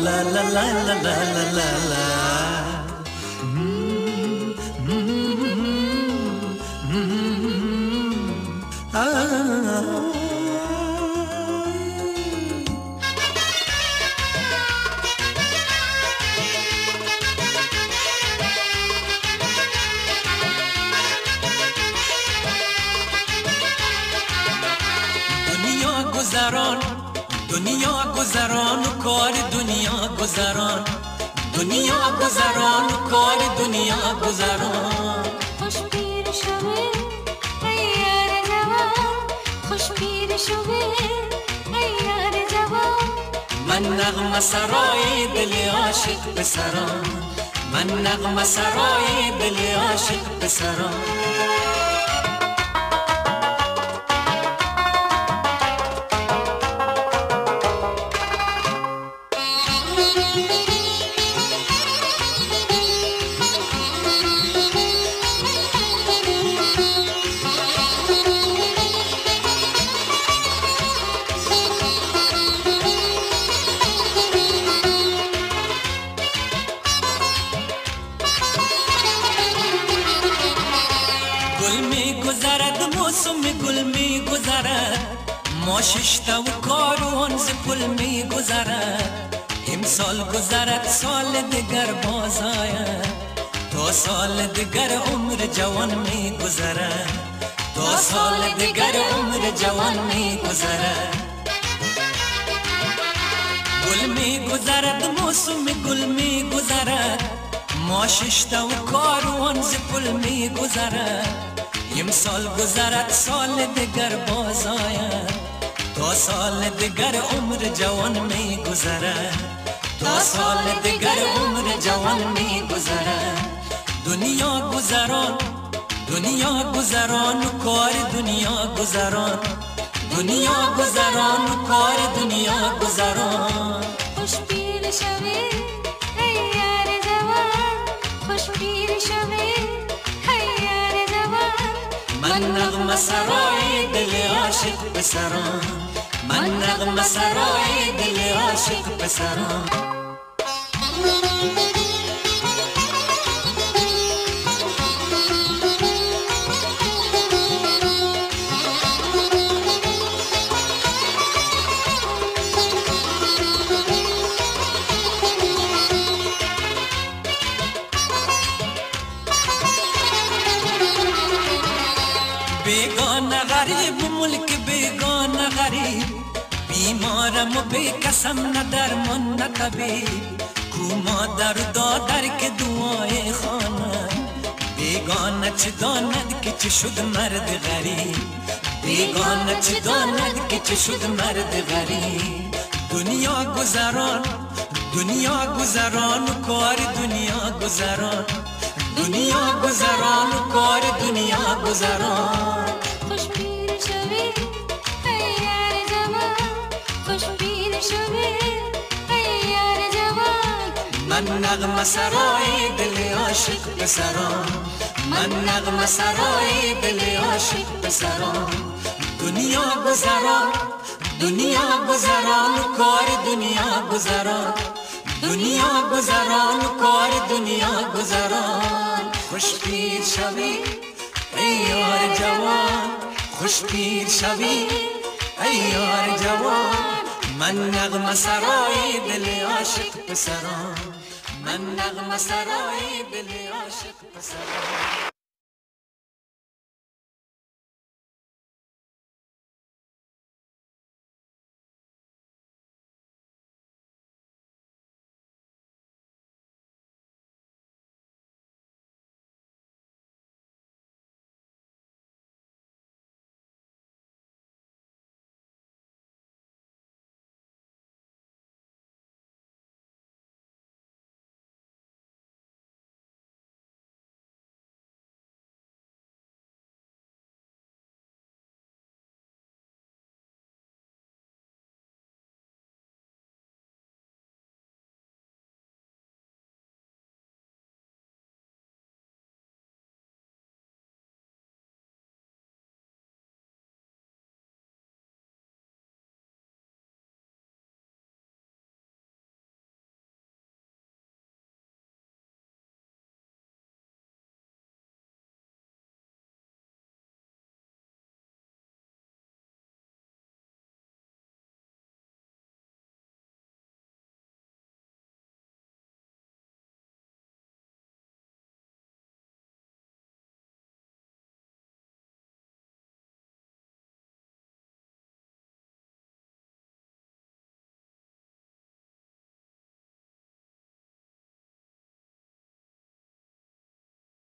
la la la la la la la la. دنیا گذران و کار دنیا گذران، دنیا گذران و کار دنیا گذران. خوش پیر شوه ای یار جوان، خوش پیر شوه ای یار جوان. من نغمه سرای دل عاشق پسران، من نغمه سرای دل عاشق پسران. موسم گل می گذرد، ما ششتا و کاروان ز پل می گذرد. امسال گذرد سال دگر باز آید، تا سال دگر عمر جوان می گذرد، تا سال دگر عمر جوان می گذرد. گل می گذرد موسم گل می گذرد، ما ششتا و کاروان ز پل می گذرد. امسال گذرد سال دگر باز آید، تا سال دگر عمر جوان می گذرد، تا سال دگر عمر جوان می گذرد. دنیا گذران، دنیا گذران و کار دنیا گذران، دنیا گذران و کار دنیا گذران. خوش پیر شوی ای یار جوان، خوش پیر شوی ای یار جوان. من نغمه سرای دل عاشق پسران، من نغمه سرای دل عاشق پسران. بیگانه غریب ملک بیگانه غریب، بیمارم و بیکسم نه درمان نه طبیب. کو مادر و دادر که دعای خانه، بیگانه چه داند که چه شد مرد غریب، بیگانه چه داند که چه شد مرد غریب. دنیا گذران، دنیا گذران و کار دنیا گذران، دنیا گذران و کار دنیا گذران. خوش پیر شوی ای یار جوان، خوش پیر شوی ای یار جوان. من نغمه سرای دل عاشق پسران، من نغمه سرای دل عاشق پسران. دنیا گذران، دنیا گذران و کار دنیا گذران، دنیا گذران و کار دنیا گذران. خوش پیر شوی ای یار جوان، خوش پیر شوی ای یار جوان. من نغمه سرای دل عاشق پسران، من نغمه سرای دل عاشق پسران.